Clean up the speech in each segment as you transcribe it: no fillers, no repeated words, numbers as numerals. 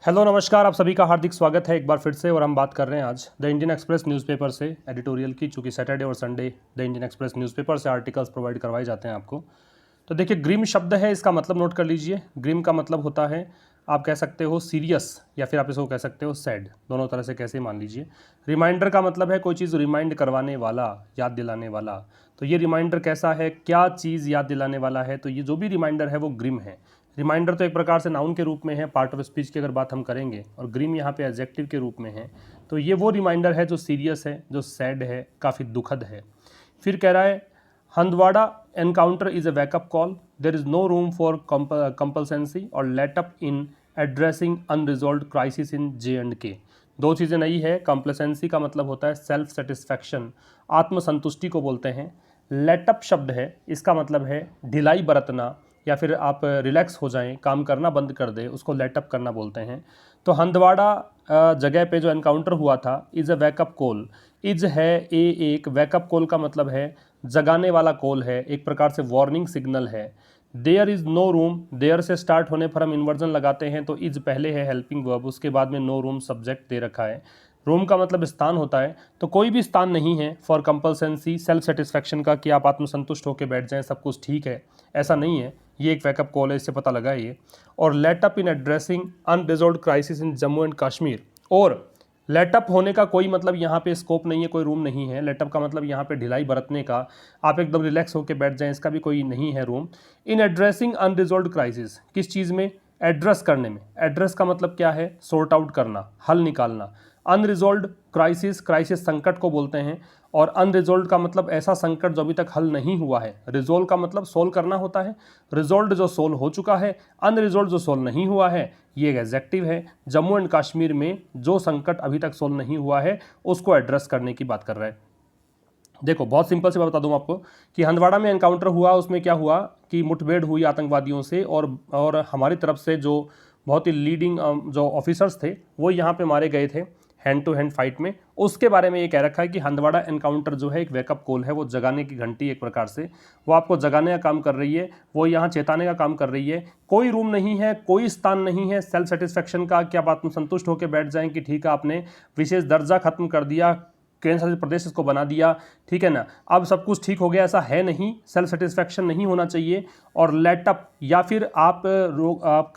Hello नमस्कार, आप सभी का हार्दिक स्वागत है एक बार फिर से। और हम बात कर रहे हैं आज द इंडियन एक्सप्रेस न्यूज़पेपर से एडिटोरियल की। चूँकि सैटरडे और Sunday the Indian express newspaper से आर्टिकल्स प्रोवाइड करवाए जाते हैं आपको। तो देखिए, ग्रिम शब्द है, इसका मतलब नोट कर लीजिए। ग्रिम का मतलब होता है, आप कह सकते हो सीरियस या फिर आप इसको कह सकते हो सैड, दोनों तरह से कैसे मान लीजिए। रिमाइंडर का मतलब है कोई चीज़ रिमाइंड करवाने वाला, याद दिलाने वाला। तो ये रिमाइंडर कैसा है, क्या चीज़ याद दिलाने वाला है, तो ये जो भी रिमाइंडर है वो ग्रिम है। रिमाइंडर तो एक प्रकार से नाउन के रूप में है, पार्ट ऑफ स्पीच की अगर बात हम करेंगे, और ग्रिम यहाँ पे एडजेक्टिव के रूप में है। तो ये वो रिमाइंडर है जो सीरियस है, जो सैड है, काफ़ी दुखद है। फिर कह रहा है Handwara encounter is a wake up call, there is no room for complacency और let up in addressing unresolved crisis in J&K। दो चीज़ें नई है। कंप्लेसेंसी का मतलब होता है सेल्फ सेटिस्फैक्शन, आत्मसंतुष्टि को बोलते हैं। लेटअप शब्द है, इसका मतलब है ढिलाई बरतना, या फिर आप रिलैक्स हो जाएं, काम करना बंद कर दे, उसको लेटअप करना बोलते हैं। तो हंदवाड़ा जगह पे जो एनकाउंटर हुआ था, is a wake up call. Is है एक वैकअप कॉल का मतलब है जगाने वाला कॉल है, एक प्रकार से वार्निंग सिग्नल है। There is no room, there से स्टार्ट होने पर हम इन्वर्जन लगाते हैं, तो इज पहले है हेल्पिंग वर्ब, उसके बाद में नो रूम सब्जेक्ट दे रखा है। रूम का मतलब स्थान होता है, तो कोई भी स्थान नहीं है फॉर कंपल्सेंसी, सेल्फ सेटिस्फैक्शन का, कि आप आत्मसंतुष्ट होकर बैठ जाएं, सब कुछ ठीक है, ऐसा नहीं है। ये एक वैकअप कॉल है, इससे पता लगा ये। और let up in addressing unresolved crisis in Jammu and Kashmir. और लेटअप होने का कोई मतलब यहाँ पे स्कोप नहीं है, कोई रूम नहीं है। लेटअप का मतलब यहाँ पे ढिलाई बरतने का, आप एकदम रिलैक्स होकर बैठ जाएं, इसका भी कोई नहीं है रूम। इन एड्रेसिंग अनरिजॉल्व क्राइसिस, किस चीज़ में? एड्रेस करने में। एड्रेस का मतलब क्या है? सॉर्ट आउट करना, हल निकालना। अनरिजॉल्व क्राइसिस, क्राइसिस संकट को बोलते हैं। और अनरिजॉल्व का मतलब ऐसा संकट जो अभी तक हल नहीं हुआ है। रिजॉल्व का मतलब सोल्व करना होता है, रिजॉल्व जो सोल्व हो चुका है, अनरिजॉल्व जो सोल्व नहीं हुआ है, ये एक एडजेक्टिव है। जम्मू एंड कश्मीर में जो संकट अभी तक सोल्व नहीं हुआ है, उसको एड्रेस करने की बात कर रहा है। देखो, बहुत सिंपल से मैं बता दूं आपको कि हंदवाड़ा में एनकाउंटर हुआ, उसमें क्या हुआ कि मुठभेड़ हुई आतंकवादियों से, और हमारी तरफ से जो बहुत ही लीडिंग जो ऑफिसर्स थे वो यहाँ पे मारे गए थे हैंड टू हैंड फाइट में। उसके बारे में ये कह रखा है कि हंदवाड़ा एनकाउंटर जो है एक वेकअप कॉल है, वो जगाने की घंटी एक प्रकार से, वो आपको जगाने का काम कर रही है, वो यहाँ चेताने का काम कर रही है। कोई रूम नहीं है, कोई स्थान नहीं है सेल्फ सेटिस्फैक्शन का, कि आप आत्मसंतुष्ट होकर बैठ जाएं कि ठीक है, आपने विशेष दर्जा खत्म कर दिया, केंद्र शासित प्रदेश इसको बना दिया, ठीक है ना, अब सब कुछ ठीक हो गया, ऐसा है नहीं। सेल्फ सेटिस्फैक्शन नहीं होना चाहिए। और लेटअप, या फिर आप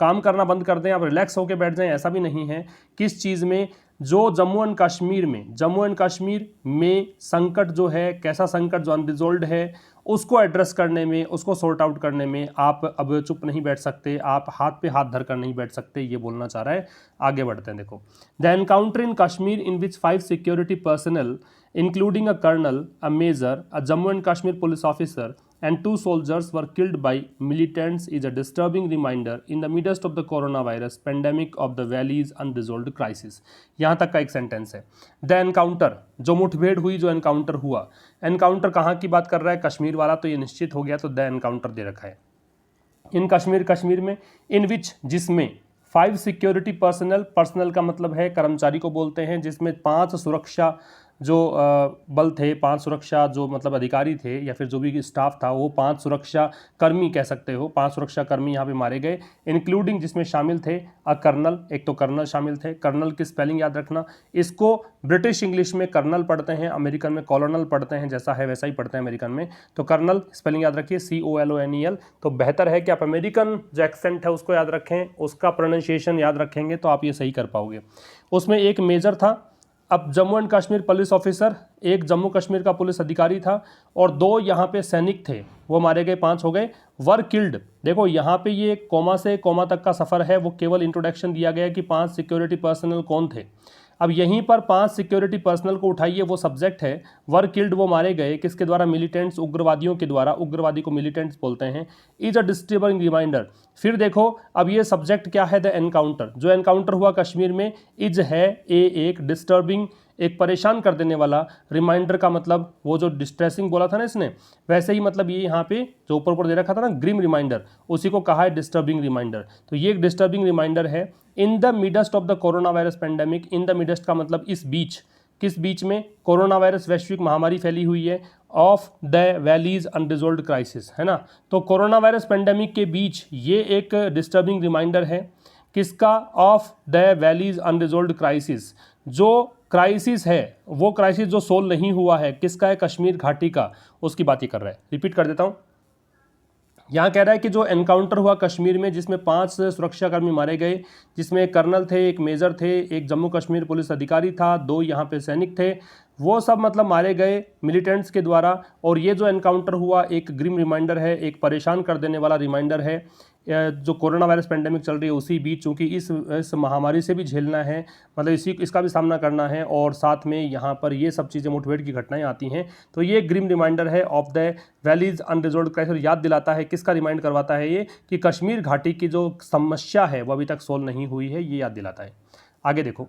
काम करना बंद कर दें, आप रिलैक्स होकर बैठ जाएं, ऐसा भी नहीं है। किस चीज़ में? जो जम्मू एंड कश्मीर में, जम्मू एंड कश्मीर में संकट जो है, कैसा संकट जो अनरिजॉल्व है, उसको एड्रेस करने में, उसको सॉर्ट आउट करने में आप अब चुप नहीं बैठ सकते, आप हाथ पे हाथ धर कर नहीं बैठ सकते, ये बोलना चाह रहा है। आगे बढ़ते हैं। देखो, the encounter in Kashmir in which 5 security personnel including a colonel, a major, a Jammu and Kashmir police officer and 2 soldiers were killed by militants is a disturbing reminder in the midst of the coronavirus pandemic of the valley's unresolved crisis। यहाँ तक का एक sentence है। The encounter, जो मुठभेड़ हुई, जो encounter हुआ, एनकाउंटर कहाँ की बात कर रहा है? कश्मीर वाला, तो ये निश्चित हो गया, तो द एनकाउंटर दे रखा है। इन कश्मीर, कश्मीर में, इन विच, जिसमें, 5 सिक्योरिटी पर्सनल, पर्सनल का मतलब है कर्मचारी को बोलते हैं, जिसमें 5 सुरक्षा जो बल थे, 5 सुरक्षा जो मतलब अधिकारी थे, या फिर जो भी स्टाफ था, वो 5 सुरक्षा कर्मी कह सकते हो, 5 सुरक्षा कर्मी यहाँ पे मारे गए। इंक्लूडिंग, जिसमें शामिल थे अ कर्नल, एक तो कर्नल शामिल थे। कर्नल की स्पेलिंग याद रखना, इसको ब्रिटिश इंग्लिश में कर्नल पढ़ते हैं, अमेरिकन में कॉलोनल पढ़ते हैं, जैसा है वैसा ही पढ़ते हैं अमेरिकन में। तो कर्नल स्पेलिंग याद रखिए, COLONEL। तो बेहतर है कि आप अमेरिकन जो एक्सेंट है उसको याद रखें, उसका प्रोनाउंसिएशन याद रखेंगे तो आप ये सही कर पाओगे। उसमें एक मेजर था। अब Jammu and Kashmir police officer, एक जम्मू कश्मीर का पुलिस अधिकारी था, और 2 यहाँ पे सैनिक थे, वो मारे गए, 5 हो गए। वर किल्ड, देखो यहाँ पे ये कोमा से कोमा तक का सफ़र है, वो केवल इंट्रोडक्शन दिया गया कि 5 सिक्योरिटी पर्सनल कौन थे। अब यहीं पर 5 सिक्योरिटी पर्सनल को उठाइए, वो सब्जेक्ट है। वर किल्ड, वो मारे गए, किसके द्वारा? मिलिटेंट्स, उग्रवादियों के द्वारा। उग्रवादी को मिलिटेंट्स बोलते हैं। इज अ डिस्टर्बिंग रिमाइंडर, फिर देखो, अब ये सब्जेक्ट क्या है? द एनकाउंटर, जो एनकाउंटर हुआ कश्मीर में, इज है एक डिस्टर्बिंग, एक परेशान कर देने वाला। रिमाइंडर का मतलब वो जो डिस्ट्रेसिंग बोला था ना इसने, वैसे ही मतलब ये यहाँ पे जो ऊपर दे रखा था ना, ग्रिम रिमाइंडर, उसी को कहा है डिस्टर्बिंग रिमाइंडर। तो ये एक डिस्टर्बिंग रिमाइंडर है। In the midst of the corona virus pandemic, in the midst का मतलब इस बीच, किस बीच में? कोरोना वायरस वैश्विक महामारी फैली हुई है, of the valleys unresolved crisis, है ना। तो कोरोना वायरस पेंडेमिक के बीच ये एक डिस्टर्बिंग रिमाइंडर है किसका? Of the valley's unresolved crisis. जो क्राइसिस है वो क्राइसिस जो सोल्व नहीं हुआ है किसका है? कश्मीर घाटी का, उसकी बात ही कर रहा है। रिपीट कर देता हूं, यहाँ कह रहा है कि जो एनकाउंटर हुआ कश्मीर में जिसमें 5 सुरक्षाकर्मी मारे गए, जिसमें एक कर्नल थे, एक मेजर थे, एक जम्मू कश्मीर पुलिस अधिकारी था, 2 यहाँ पे सैनिक थे, वो सब मतलब मारे गए मिलिटेंट्स के द्वारा। और ये जो एनकाउंटर हुआ एक ग्रिम रिमाइंडर है, एक परेशान कर देने वाला रिमाइंडर है। जो कोरोना वायरस पेंडेमिक चल रही है उसी बीच, चूँकि इस महामारी से भी झेलना है, मतलब इसका भी सामना करना है, और साथ में यहाँ पर ये सब चीज़ें मुठभेड़ की घटनाएं आती हैं। तो ये ग्रिम रिमाइंडर है of the valley's unresolved crisis. याद दिलाता है, किसका रिमाइंड करवाता है ये? कि कश्मीर घाटी की जो समस्या है वो अभी तक सोल्व नहीं हुई है, ये याद दिलाता है। आगे देखो,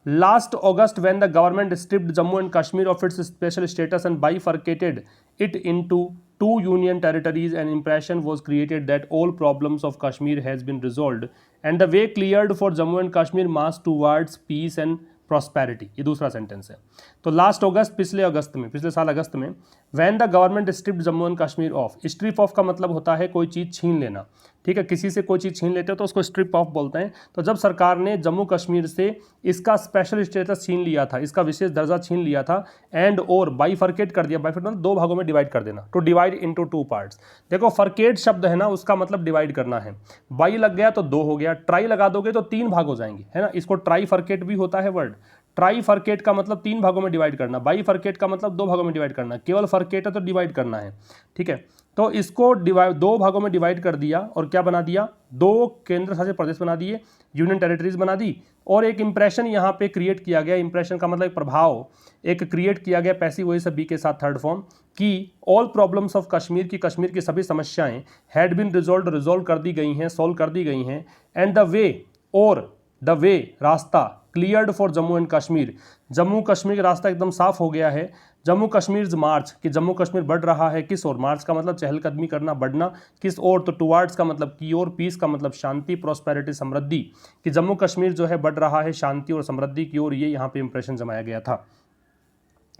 Last August, when the government stripped Jammu and Kashmir of its special status and bifurcated it into 2 union territories, an impression was created that all problems of Kashmir has been resolved and the way cleared for Jammu and Kashmir march towards peace and prosperity. ये दूसरा sentence है। तो last अगस्त, पिछले साल अगस्त में, when the government stripped Jammu and Kashmir off. Strip off का मतलब होता है कोई चीज़ छीन लेना, ठीक है, किसी से कोई चीज़ छीन लेते हो तो उसको स्ट्रिप ऑफ बोलते हैं। तो जब सरकार ने जम्मू कश्मीर से इसका स्पेशल स्टेटस छीन लिया था, इसका विशेष दर्जा छीन लिया था, एंड और बाइफर्केट कर दिया, बाइफर्केट मतलब 2 भागों में डिवाइड कर देना, टू डिवाइड इनटू 2 पार्ट्स। देखो फर्केट शब्द है ना, उसका मतलब डिवाइड करना है। बाई लग गया तो 2 हो गया, ट्राई लगा दोगे तो 3 भाग हो जाएंगे, है ना। इसको ट्राई फर्केट भी होता है वर्ड। ट्राई फर्केट का मतलब 3 भागों में डिवाइड करना, बाई फर्केट का मतलब 2 भागों में डिवाइड करना, केवल फर्केट है तो डिवाइड करना है, ठीक है। तो इसको 2 भागों में डिवाइड कर दिया और क्या बना दिया? 2 केंद्र शासित प्रदेश बना दिए, यूनियन टेरिटरीज बना दी। और एक इंप्रेशन यहाँ पे क्रिएट किया गया, इंप्रेशन का मतलब एक प्रभाव एक क्रिएट किया गया पैसिव वॉइस से बी के साथ थर्ड फॉर्म, कि ऑल प्रॉब्लम्स ऑफ कश्मीर की कश्मीर की सभी समस्याएं हैड बीन रिजोल्व कर दी गई हैं, सॉल्व कर दी गई हैं, एंड द वे, और द वे रास्ता, cleared for Jammu and Kashmir, Jammu Kashmir का रास्ता एकदम साफ हो गया है। जम्मू कश्मीर मार्च, कि जम्मू कश्मीर बढ़ रहा है किस ओर? मार्च का मतलब चहलकदमी करना, बढ़ना, किस ओर? तो टुवार्ड्स का मतलब की ओर, पीस का मतलब शांति, प्रॉस्पेरिटी समृद्धि, कि जम्मू कश्मीर जो है बढ़ रहा है शांति और समृद्धि की ओर, ये यहाँ पे इंप्रेशन जमाया गया था।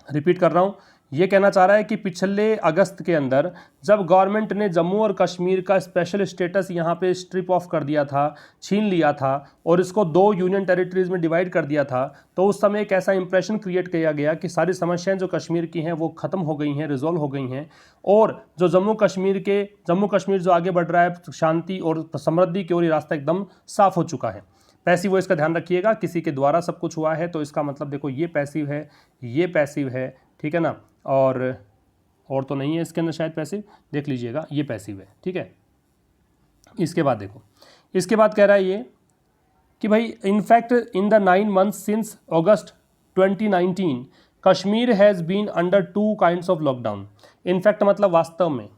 रिपीट कर रहा हूँ, ये कहना चाह रहा है कि पिछले अगस्त के अंदर जब गवर्नमेंट ने जम्मू और कश्मीर का स्पेशल स्टेटस यहाँ पे स्ट्रिप ऑफ कर दिया था, छीन लिया था, और इसको 2 यूनियन टेरिटरीज में डिवाइड कर दिया था, तो उस समय एक ऐसा इंप्रेशन क्रिएट किया गया कि सारी समस्याएं जो कश्मीर की हैं वो खत्म हो गई हैं, रिजॉल्व हो गई हैं, और जो जम्मू कश्मीर जो आगे बढ़ रहा है शांति और समृद्धि की ओर, ये रास्ता एकदम साफ हो चुका है। पैसिव वॉइस का ध्यान रखिएगा, किसी के द्वारा सब कुछ हुआ है तो इसका मतलब देखो ये पैसिव है, ये पैसिव है, ठीक है ना, और तो नहीं है इसके अंदर शायद पैसिव, देख लीजिएगा ये पैसिव है, ठीक है। इसके बाद देखो, इसके बाद कह रहा है ये कि भाई in fact in the 9 months since August 2019 Kashmir has been under 2 kinds of lockdown. In fact मतलब वास्तव में,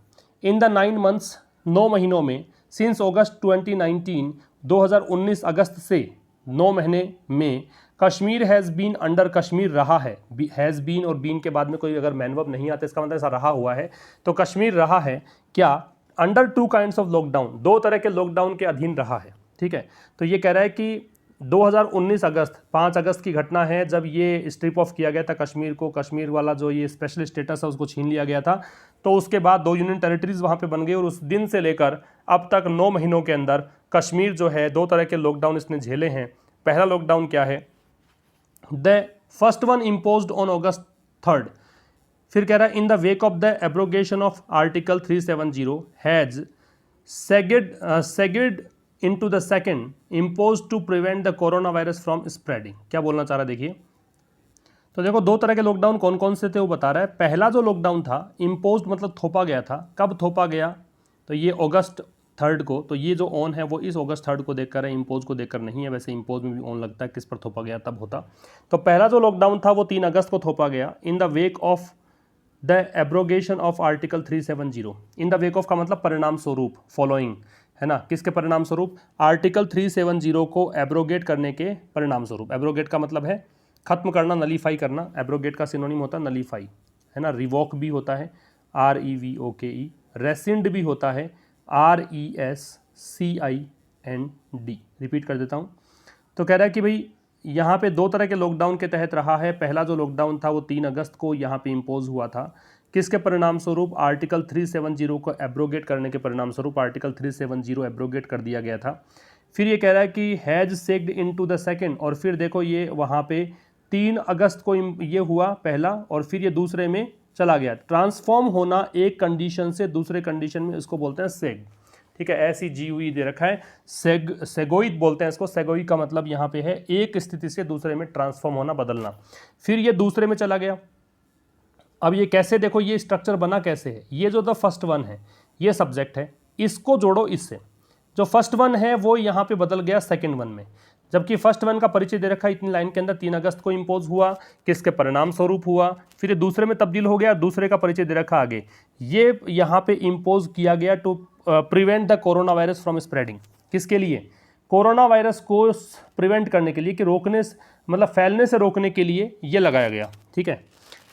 इन द 9 months 9 महीनों में, सिंस अगस्त 2019 2019 अगस्त से 9 महीने में, Kashmir has been under, Kashmir रहा है, हैज़ बीन और बीन के बाद में कोई अगर मैन वर्ब नहीं आता इसका मतलब ऐसा रहा हुआ है, तो कश्मीर रहा है क्या? अंडर 2 kinds ऑफ लॉकडाउन, 2 तरह के लॉकडाउन के अधीन रहा है, ठीक है। तो ये कह रहा है कि 2019 अगस्त, 5 अगस्त की घटना है जब ये स्ट्रिप ऑफ किया गया था कश्मीर को, कश्मीर वाला जो ये स्पेशल स्टेटस है उसको छीन लिया गया था। तो उसके बाद 2 यूनियन टेरिटरीज वहाँ पे बन गई, और उस दिन से लेकर अब तक 9 महीनों के अंदर कश्मीर जो है 2 तरह के लॉकडाउन इसने झेले हैं। पहला लॉकडाउन क्या है? The first one imposed on August 3rd। फिर कह रहा है in the wake of the abrogation of article 370 has segued into the second imposed to prevent the corona virus from spreading. क्या बोलना चाह रहा है देखिए, तो देखो 2 तरह के लॉकडाउन कौन कौन से थे वो बता रहा है। पहला जो लॉकडाउन था, इम्पोज्ड मतलब थोपा गया था, कब थोपा गया? तो ये अगस्त 3rd को, तो ये जो ऑन है वो इस अगस्त 3rd को देखकर है, इम्पोज को देखकर नहीं है। वैसे इम्पोज में भी ऑन लगता है, किस पर थोपा गया तब होता। तो पहला जो लॉकडाउन था वो 3 अगस्त को थोपा गया, इन the wake of the abrogation of article 370। In the wake of का मतलब परिणाम स्वरूप, फॉलोइंग, है ना, किसके परिणाम स्वरूप? आर्टिकल 370 को एब्रोगेट करने के परिणाम स्वरूप। एब्रोगेट का मतलब है खत्म करना, नलीफाई करना। एब्रोगेट का सिनोनिम होता है नलीफाई, है ना। रिवोक भी होता है, REVOKE। रेसिंड भी होता है, RESCIND। रिपीट कर देता हूँ। तो कह रहा है कि भाई यहाँ पे 2 तरह के लॉकडाउन के तहत रहा है। पहला जो लॉकडाउन था वो 3 अगस्त को यहाँ पे इम्पोज हुआ था, किसके परिणाम स्वरूप? आर्टिकल 370 को एब्रोगेट करने के परिणाम स्वरूप आर्टिकल 370 एब्रोगेट कर दिया गया था। फिर ये कह रहा है कि has sacked into the second, और फिर देखो ये वहाँ पे 3 अगस्त को ये हुआ पहला, और फिर ये दूसरे में चला गया। ट्रांसफॉर्म होना एक कंडीशन से दूसरे कंडीशन में, इसको बोलते हैं सेग। ठीक है, ऐसी जी हुई दे रखा है, सेगोइड बोलते हैं इसको। सेगोइड का मतलब यहाँ पे है एक स्थिति से दूसरे में ट्रांसफॉर्म होना, बदलना। फिर ये दूसरे में चला गया। अब ये कैसे, देखो ये स्ट्रक्चर बना कैसे है। ये जो द फर्स्ट वन है ये सब्जेक्ट है, इसको जोड़ो इससे, जो फर्स्ट वन है वो यहाँ पे बदल गया सेकंड वन में। जबकि फर्स्ट वन का परिचय दे रखा है इतनी लाइन के अंदर, 3 अगस्त को इंपोज हुआ, किसके परिणाम स्वरूप हुआ। फिर ये दूसरे में तब्दील हो गया, दूसरे का परिचय दे रखा आगे, ये यहाँ पे इंपोज किया गया to prevent the corona virus from spreading. किसके लिए? कोरोना वायरस को प्रिवेंट करने के लिए, कि रोकने मतलब फैलने से रोकने के लिए ये लगाया गया। ठीक है,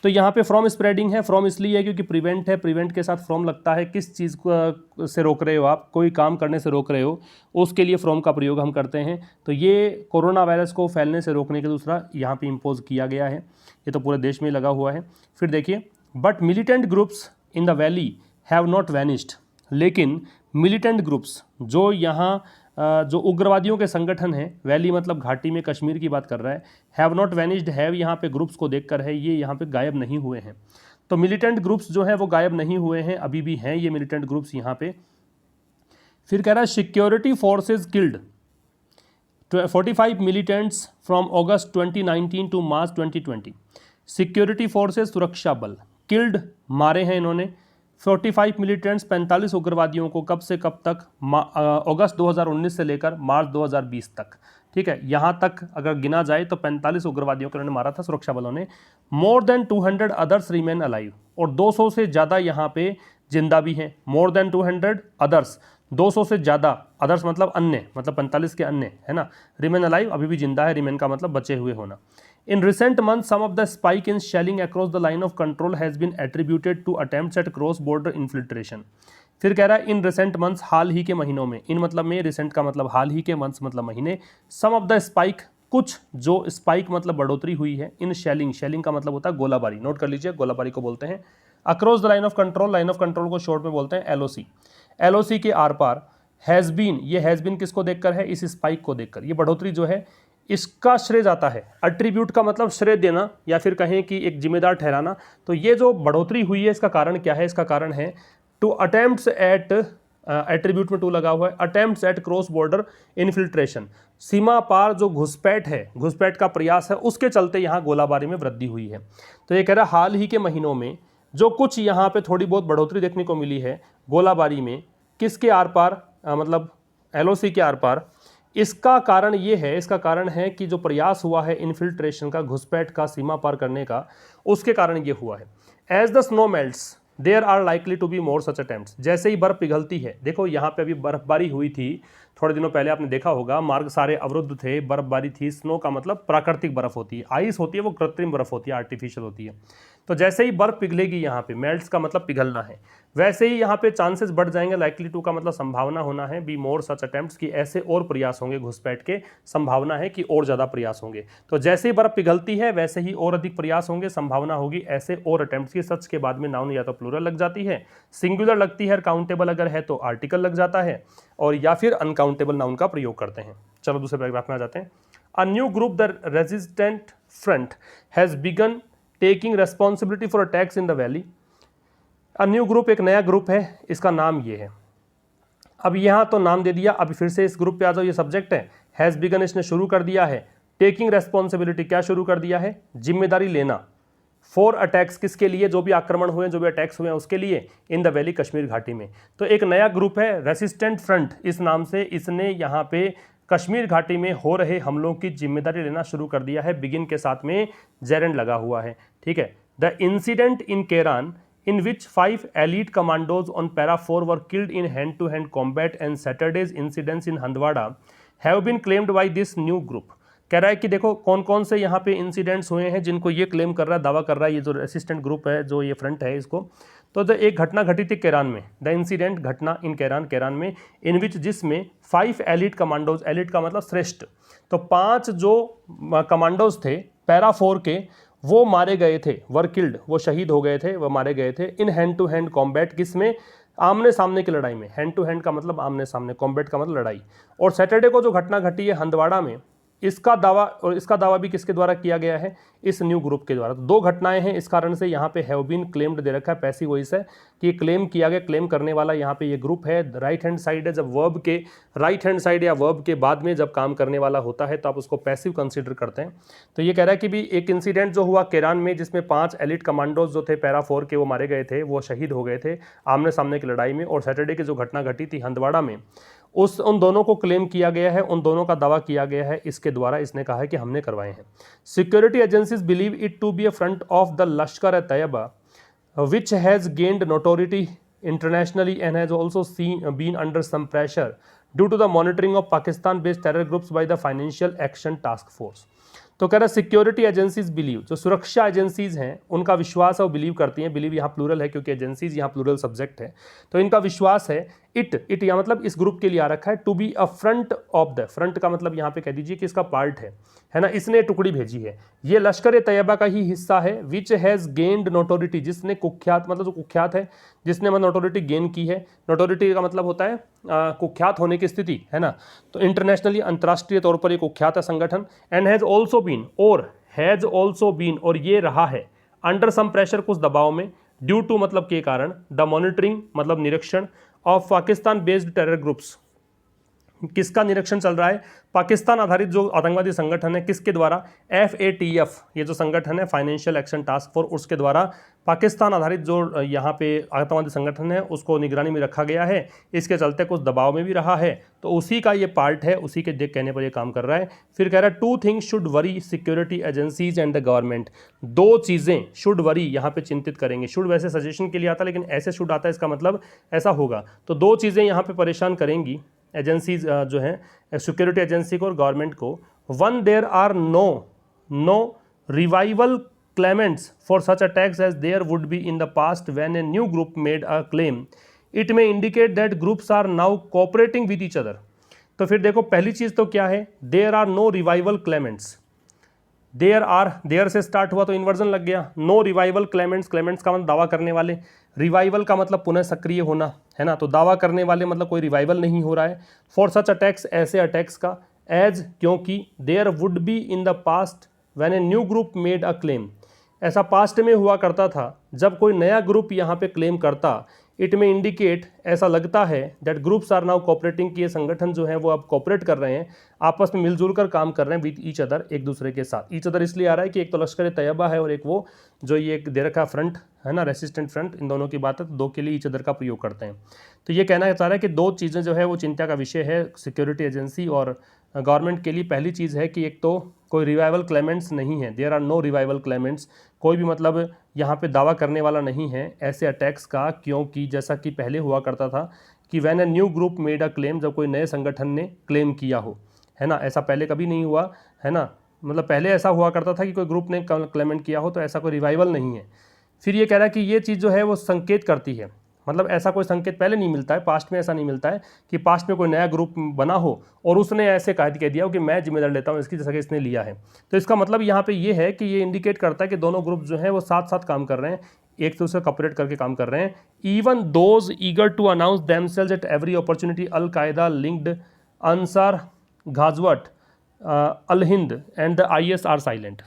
तो यहाँ पे फ्रॉम स्प्रेडिंग है, फ्रॉम इसलिए है क्योंकि प्रिवेंट है, प्रिवेंट के साथ फ्रॉम लगता है। किस चीज़ को से रोक रहे हो आप, कोई काम करने से रोक रहे हो, उसके लिए फ्रॉम का प्रयोग हम करते हैं। तो ये कोरोना वायरस को फैलने से रोकने के दूसरा यहाँ पे इम्पोज किया गया है, ये तो पूरे देश में लगा हुआ है। फिर देखिए, but militant groups in the valley have not vanished, लेकिन मिलिटेंट ग्रुप्स जो यहाँ जो उग्रवादियों के संगठन हैं, वैली मतलब घाटी में, कश्मीर की बात कर रहा है, हैव नॉट वैनिश्ड, हैव यहाँ पे ग्रुप्स को देखकर है, ये यहाँ पे गायब नहीं हुए हैं। तो मिलिटेंट ग्रुप्स जो है वो गायब नहीं हुए हैं, अभी भी हैं ये मिलिटेंट ग्रुप्स यहाँ पे। फिर कह रहा है security forces killed 45 militants from August 2019 to March 2020। Security forces सुरक्षा बल, किल्ड मारे हैं इन्होंने 45 मिलिटेंट्स, 45 उग्रवादियों को, कब से कब तक? अगस्त 2019 से लेकर मार्च 2020 तक। ठीक है, यहाँ तक अगर गिना जाए तो 45 उग्रवादियों को उन्होंने मारा था सुरक्षा बलों ने। More than 200 others remain alive, और 200 से ज़्यादा यहाँ पे जिंदा भी हैं। मोर देन 200 अदर्स, 200 से ज़्यादा, अदर्स मतलब अन्य, मतलब 45 के अन्य, है ना। रिमेन अलाइव अभी भी जिंदा है, रिमेन का मतलब बचे हुए होना। In recent months, some of the spike in shelling across the line of control has been attributed to attempts at cross-border infiltration. फिर कह रहा है इन रिसेंट मंथ्स, हाल ही के महीनों में, इन मतलब में, रिसेंट का मतलब हाल ही के, मंथ्स मतलब महीने, सम ऑफ द स्पाइक, कुछ जो स्पाइक मतलब बढ़ोतरी हुई है, इन शेलिंग, शेलिंग का मतलब होता है गोलाबारी, नोट कर लीजिए, गोलाबारी को बोलते हैं। Across the line of control, line of control को शॉर्ट में बोलते हैं एलओसी। एलओसी के आर पार हैज़ बीन, ये हैज़ बीन किसको देखकर है? इस स्पाइक को देखकर। ये बढ़ोतरी जो है इसका श्रेय जाता है, एट्रीब्यूट का मतलब श्रेय देना या फिर कहें कि एक जिम्मेदार ठहराना। तो ये जो बढ़ोतरी हुई है इसका कारण क्या है? इसका कारण है टू अटेम्प्ट्स एट, एट्रीब्यूट में टू लगा हुआ है, attempts at cross border infiltration, सीमा पार जो घुसपैठ है, घुसपैठ का प्रयास है, उसके चलते यहाँ गोलाबारी में वृद्धि हुई है। तो ये कह रहा है हाल ही के महीनों में जो कुछ यहाँ पे थोड़ी बहुत बढ़ोतरी देखने को मिली है गोलाबारी में, किसके आर पार, मतलब एलओसी के आर पार। इसका कारण ये है, इसका कारण है कि जो प्रयास हुआ है इन्फिल्ट्रेशन का, घुसपैठ का, सीमा पार करने का, उसके कारण ये हुआ है। As the snow melts there are likely to be more such attempts, जैसे ही बर्फ पिघलती है, देखो यहाँ पे अभी बर्फबारी हुई थी थोड़े दिनों पहले, आपने देखा होगा, मार्ग सारे अवरुद्ध थे, बर्फबारी थी। स्नो का मतलब प्राकृतिक बर्फ होती है, आइस होती है वो कृत्रिम बर्फ होती है, आर्टिफिशियल होती है। तो जैसे ही बर्फ पिघलेगी यहाँ पे, मेल्ट्स का मतलब पिघलना है, वैसे ही यहाँ पे चांसेस बढ़ जाएंगे, लाइकली टू का मतलब संभावना होना है, बी मोर सच अटेम्प्ट्स की ऐसे और प्रयास होंगे घुसपैठ के, संभावना है कि और ज़्यादा प्रयास होंगे। तो जैसे ही बर्फ पिघलती है वैसे ही और अधिक प्रयास होंगे, संभावना होगी ऐसे और अटेम्प्ट्स की। सच के बाद में नाउन या तो प्लूरल लग जाती है, सिंगुलर लगती है, काउंटेबल अगर है तो आर्टिकल लग जाता है, और या फिर अनकाउंटेबल नाउन का प्रयोग करते हैं। चलो दूसरे पैराग्राफ में आ जाते हैं। A new group the resistant front has begun taking responsibility for attacks in the valley. A new group, एक नया ग्रुप है, इसका नाम ये है। अब यहाँ तो नाम दे दिया, अभी फिर से इस ग्रुप पे आ जाओ, ये सब्जेक्ट है, हैज़ बिगन इसने शुरू कर दिया है, टेकिंग रेस्पॉन्सिबिलिटी क्या शुरू कर दिया है? जिम्मेदारी लेना, फॉर अटैक्स किसके लिए? जो भी आक्रमण हुए, जो भी अटैक्स हुए हैं उसके लिए, इन द वैली कश्मीर घाटी में। तो एक नया ग्रुप है रेसिस्टेंट फ्रंट, इस नाम से, इसने यहाँ पे कश्मीर घाटी में हो रहे हमलों की जिम्मेदारी लेना शुरू कर दिया है। बिगिन के साथ में जेरेंड लगा हुआ है, ठीक है। The incident in Kieron in which 5 elite commandos on Para 4 were killed in hand-to-hand combat and Saturday's incidents in Handwada have been claimed by this new group। कह रहा है कि देखो कौन कौन से यहाँ पे इंसिडेंट्स हुए हैं जिनको ये क्लेम कर रहा है, दावा कर रहा है ये जो रेसिस्टेंट ग्रुप है, जो ये फ्रंट है इसको। तो एक घटना घटी थी केरान में, द इंसिडेंट घटना इन केरान, केरान में, इन विच जिसमें 5 एलिट कमांडोज, एलिट का मतलब श्रेष्ठ, तो 5 जो कमांडोज थे पैरा 4 के, वो मारे गए थे, वर किल्ड, वो शहीद हो गए थे, वो मारे गए थे, in hand to hand combat, किसमें? आमने सामने की लड़ाई में, हैंड टू हैंड का मतलब आमने सामने, कॉम्बैट का मतलब लड़ाई। और सैटरडे को जो घटना घटी है हंदवाड़ा में, इसका दावा भी किसके द्वारा किया गया है, इस न्यू ग्रुप के द्वारा। तो दो घटनाएं हैं, इस कारण से यहाँ पे हैव बीन क्लेम्ड दे रखा है, पैसिव वॉइस है कि क्लेम किया गया, क्लेम करने वाला यहाँ पे ये ग्रुप है। राइट हैंड साइड है, जब वर्ब के राइट हैंड साइड या वर्ब के बाद में जब काम करने वाला होता है तो आप उसको पैसिव कंसीडर करते हैं। तो ये कह रहा है कि भी एक इंसिडेंट जो हुआ केरान में, जिसमें 5 एलिट कमांडोज जो थे पैरा 4 के, वो मारे गए थे, वो शहीद हो गए थे आमने सामने की लड़ाई में। और सैटरडे की जो घटना घटी थी हंदवाड़ा में, उन दोनों को क्लेम किया गया है, उन दोनों का दावा किया गया है इसके द्वारा। इसने कहा है कि हमने करवाए हैं। Security agencies believe it to be a front of the Lashkar e Taiba which has gained notoriety internationally and has also been under some pressure due to the monitoring of Pakistan-based terror groups by the Financial Action Task Force। तो कह रहा है security agencies believe, जो सुरक्षा agencies हैं उनका विश्वास है, वो बिलीव करती हैं। बिलीव यहाँ प्लूरल है क्योंकि एजेंसीज यहाँ प्लूरल सब्जेक्ट है, तो इनका विश्वास है। इट यहाँ मतलब इस ग्रुप के लिए आ रखा है, to be a front of the, front का मतलब यहाँ पे कह दीजिए कि इसका पार्ट है ना, इसने टुकड़ी भेजी है, ये लश्कर ए तैयबा का ही हिस्सा है। विच हैज़ गेन्ड नोटोरिटी, जिसने कुख्यात मतलब जो कुख्यात है, जिसने मतलब नोटोरिटी गेन की है। नोटोरिटी का मतलब होता है कुख्यात होने की स्थिति, है ना। तो इंटरनेशनली, अंतर्राष्ट्रीय तौर पर ये कुख्यात है संगठन। एंड हैज़ ऑल्सो बीन, और हैज़ ऑल्सो बीन, और ये रहा है अंडर सम प्रेशर, कुछ दबाव में, ड्यू टू मतलब के कारण, द मॉनिटरिंग मतलब निरीक्षण, of Pakistan based terror groups. किसका निरीक्षण चल रहा है, पाकिस्तान आधारित जो आतंकवादी संगठन है, किसके द्वारा, FATF, ये जो संगठन है फाइनेंशियल एक्शन टास्क फोर्स, उसके द्वारा पाकिस्तान आधारित जो यहाँ पे आतंकवादी संगठन है उसको निगरानी में रखा गया है। इसके चलते कुछ दबाव में भी रहा है, तो उसी का ये पार्ट है, उसी के कहने पर ये काम कर रहा है। फिर कह रहा है two things should worry security agencies and the government, दो चीज़ें शुड वरी यहाँ पे चिंतित करेंगे। शुड वैसे सजेशन के लिए आता है, लेकिन ऐसे शुड आता है, इसका मतलब ऐसा होगा। तो दो चीज़ें यहाँ पे परेशान करेंगी एजेंसीज जो हैं सिक्योरिटी एजेंसी को और गवर्नमेंट को। One, there are no revival claimants for such attacks as there would be in the past when a new group made a claim, it may indicate that groups are now cooperating with each other. तो फिर देखो पहली चीज तो क्या है, there are no revival claimants. There से start हुआ तो इन्वर्जन लग गया। नो रिवाइवल क्लेमेंट्स, क्लेमेंट्स का मतलब दावा करने वाले, रिवाइवल का मतलब पुनः सक्रिय होना, है ना। तो दावा करने वाले मतलब कोई रिवाइवल नहीं हो रहा है। फॉर सच अटैक्स, ऐसे अटैक्स का, एज क्योंकि, there would be in the past when a new group made a claim, ऐसा पास्ट में हुआ करता था जब कोई नया ग्रुप यहाँ पे क्लेम करता। इट में इंडिकेट, ऐसा लगता है, that groups are now cooperating, कि ये संगठन जो है वो अब कोऑपरेट कर रहे हैं, आपस में मिलजुल कर काम कर रहे हैं, विद ईच अदर, एक दूसरे के साथ। ईच अदर इसलिए आ रहा है कि एक तो लश्कर ए तैयबा है और एक वो जो ये दे रखा फ्रंट है ना, रेसिस्टेंट फ्रंट, इन दोनों की बात है, तो दो के लिए ईच अदर का प्रयोग करते हैं। तो ये कहना चाह रहा है कि दो चीज़ें जो है वो चिंता का विषय है सिक्योरिटी एजेंसी और गवर्नमेंट के लिए। पहली चीज़ है कि एक तो कोई रिवाइवल क्लेमेंट्स नहीं है, there are no revival claimants, कोई भी मतलब यहाँ पे दावा करने वाला नहीं है ऐसे अटैक्स का, क्योंकि जैसा कि पहले हुआ करता था कि when a new group made a claim, जब कोई नए संगठन ने क्लेम किया हो, है ना, ऐसा पहले कभी नहीं हुआ, है ना। मतलब पहले ऐसा हुआ करता था कि कोई ग्रुप ने क्लेमेंट किया हो, तो ऐसा कोई रिवाइवल नहीं है। फिर ये कह रहा है कि ये चीज़ जो है वो संकेत करती है, मतलब ऐसा कोई संकेत पहले नहीं मिलता है, पास्ट में ऐसा नहीं मिलता है कि पास्ट में कोई नया ग्रुप बना हो और उसने ऐसे कह दिया हो कि मैं जिम्मेदार लेता हूँ इसकी, जैसा कि इसने लिया है। तो इसका मतलब यहाँ पे ये है कि ये इंडिकेट करता है कि दोनों ग्रुप जो हैं वो साथ साथ काम कर रहे हैं, एक दूसरे कॉपरेट करके काम कर रहे हैं। Even those eager to announce themselves at every opportunity, al Qaeda linked, Ansar Ghazwat, al Hind and the IS are silent.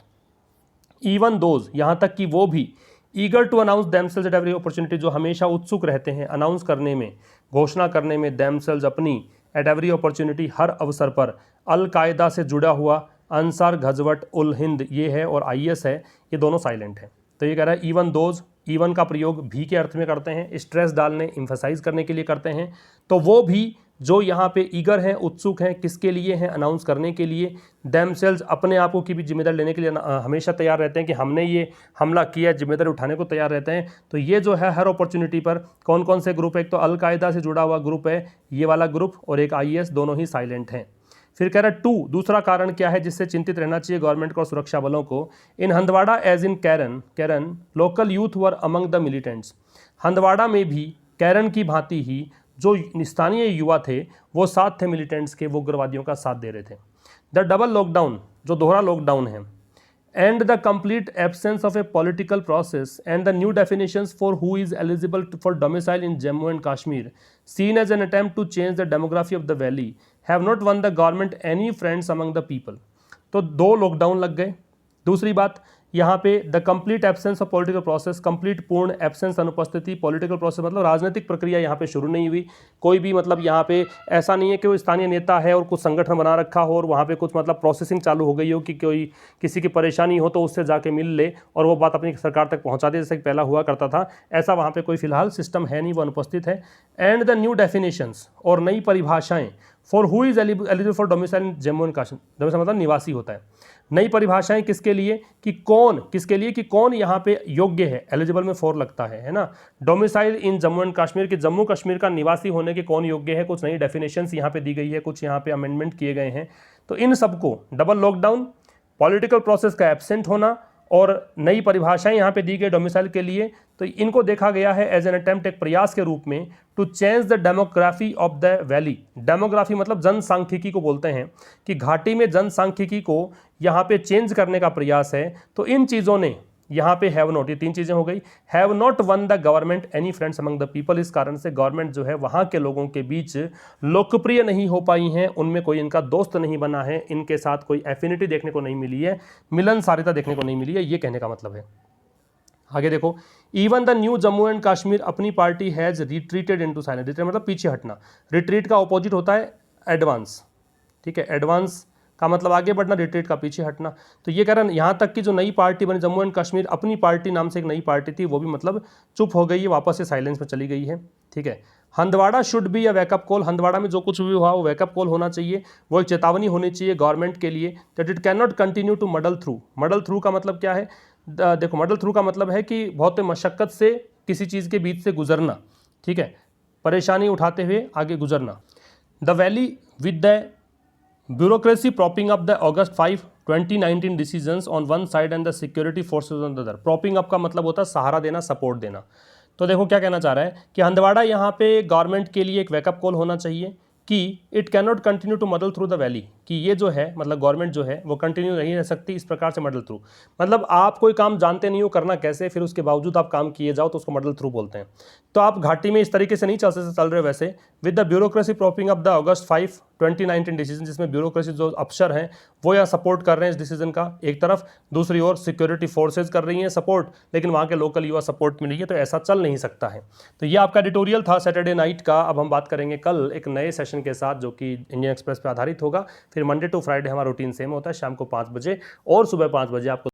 Even those, यहाँ तक कि वो भी, eager to announce themselves at every opportunity, जो हमेशा उत्सुक रहते हैं अनाउंस करने में, घोषणा करने में, देमसेल्व्स अपनी, एट एवरी अपॉर्चुनिटी हर अवसर पर, अल कायदा से जुड़ा हुआ, अंसार गजवट, उल हिंद ये है और IS है, ये दोनों साइलेंट हैं। तो ये कह रहा है इवन दोज, इवन का प्रयोग भी के अर्थ में करते हैं, स्ट्रेस डालने, इम्फेसाइज करने के लिए करते हैं। तो वो भी जो यहाँ पे ईगर हैं, उत्सुक हैं, किसके लिए हैं, अनाउंस करने के लिए, देमसेल्व्स अपने आप को की भी जिम्मेदारी लेने के लिए हमेशा तैयार रहते हैं कि हमने ये हमला किया, जिम्मेदारी उठाने को तैयार रहते हैं। तो ये जो है हर अपॉर्चुनिटी पर, कौन कौन से ग्रुप है, एक तो अल कायदा से जुड़ा हुआ ग्रुप है ये वाला ग्रुप, और एक IS, दोनों ही साइलेंट हैं। फिर कह रहा है टू, दूसरा कारण क्या है जिससे चिंतित रहना चाहिए गवर्नमेंट को और सुरक्षा बलों को। In Handwara as in Keran local youth were among the militants, Handwara में भी कैरन की भांति ही जो स्थानीय युवा थे वो साथ थे मिलिटेंट्स के, वो उग्रवादियों का साथ दे रहे थे। द डबल लॉकडाउन, जो दोहरा लॉकडाउन है, and the complete absence of a political process and the new definitions for who is eligible for domicile in Jammu and Kashmir, seen as an attempt to change the demography of the valley, have not won the government any friends among the people. तो 2 lockdown लग गए। दूसरी बात यहाँ पे the complete absence of political process, complete पूर्ण absence अनुपस्थिति, political process मतलब राजनीतिक प्रक्रिया यहाँ पे शुरू नहीं हुई। कोई भी मतलब यहाँ पे ऐसा नहीं है कि वो स्थानीय नेता है और कुछ संगठन बना रखा हो और वहाँ पे कुछ मतलब प्रोसेसिंग चालू हो गई हो कि कोई किसी की परेशानी हो तो उससे जाके मिल ले और वो बात अपनी सरकार तक पहुँचा दे, जैसे पहला हुआ करता था। ऐसा वहाँ पे कोई फिलहाल सिस्टम है नहीं, वो अनुपस्थित है। एंड द न्यू डेफिनेशंस और नई परिभाषाएं for who is eligible for domicile in Jammu and Kashmir, domicile मतलब निवासी होता है। नई परिभाषाएं किसके लिए कि कौन यहाँ पे योग्य है, एलिजिबल में फॉर लगता है ना। Domicile in Jammu and Kashmir कि जम्मू कश्मीर का निवासी होने के कौन योग्य है, कुछ नई डेफिनेशंस यहाँ पे दी गई है, कुछ यहाँ पे अमेंडमेंट किए गए हैं। तो इन सबको डबल लॉकडाउन, पॉलिटिकल प्रोसेस का एब्सेंट होना और नई परिभाषाएं यहाँ पे दी गई डोमिसाइल के लिए, तो इनको देखा गया है एज एन अटेम्प्ट, एक प्रयास के रूप में, to change the demography of the valley. Demography मतलब जनसांख्यिकी को बोलते हैं कि घाटी में जनसांख्यिकी को यहाँ पे चेंज करने का प्रयास है। तो इन चीज़ों ने यहाँ पे हैव नॉट, ये 3 चीज़ें हो गई। Have not one the government any friends among the people, इस कारण से गवर्नमेंट जो है वहाँ के लोगों के बीच लोकप्रिय नहीं हो पाई हैं, उनमें कोई इनका दोस्त नहीं बना है, इनके साथ कोई एफिनिटी देखने को नहीं मिली है, मिलनसारिता देखने को नहीं मिली है, ये कहने का मतलब है। आगे देखो, even the new Jammu and Kashmir Apni party has retreated into silence. Retreat मतलब पीछे हटना, रिट्रीट का ऑपोजिट होता है एडवांस, ठीक है। एडवांस का मतलब आगे बढ़ना, रिट्रीट का पीछे हटना। तो ये कह रहा है यहाँ तक कि जो नई पार्टी बनी जम्मू एंड कश्मीर, अपनी पार्टी नाम से एक नई पार्टी थी, वो भी मतलब चुप हो गई है, वापस से साइलेंस में चली गई है, ठीक है। Handwara should be a wake up call, Handwara में जो कुछ भी हुआ वो वेकअप कॉल होना चाहिए, वो एक चेतावनी होनी चाहिए गवर्नमेंट के लिए, that it can not continue to muddle through. Muddle through का मतलब क्या है, देखो मडल थ्रू का मतलब है कि बहुत मशक्क़त से किसी चीज़ के बीच से गुजरना, ठीक है, परेशानी उठाते हुए आगे गुजरना। The valley with the bureaucracy propping up the August 5, 2019 decisions on one side and the security forces on the other. Propping up का मतलब होता है सहारा देना, सपोर्ट देना। तो देखो क्या कहना चाह रहा है कि हंदवाड़ा यहाँ पे गवर्नमेंट के लिए एक वेकअप कॉल होना चाहिए कि it can not continue to muddle through the valley, कि ये जो है मतलब गवर्नमेंट जो है वो कंटिन्यू नहीं रह सकती इस प्रकार से मडल थ्रू। मतलब आप कोई काम जानते नहीं हो करना कैसे, फिर उसके बावजूद आप काम किए जाओ तो उसको मडल थ्रू बोलते हैं। तो आप घाटी में इस तरीके से नहीं चल रहे वैसे, with the bureaucracy propping up the August 5, 2019 decision, जिसमें ब्यूरोक्रेसी जो अफसर हैं वो यहाँ सपोर्ट कर रहे हैं इस डिसीजन का एक तरफ, दूसरी ओर सिक्योरिटी फोर्सेज कर रही हैं सपोर्ट, लेकिन वहाँ के लोकल युवा सपोर्ट मिली है, तो ऐसा चल नहीं सकता है। तो ये आपका एडिटोरियल था सैटरडे नाइट का। अब हम बात करेंगे कल एक नए सेशन के साथ जो कि इंडियन एक्सप्रेस पर आधारित होगा। फिर मंडे टू फ्राइडे हमारा रूटीन सेम होता है, शाम को 5 बजे और सुबह 5 बजे आपको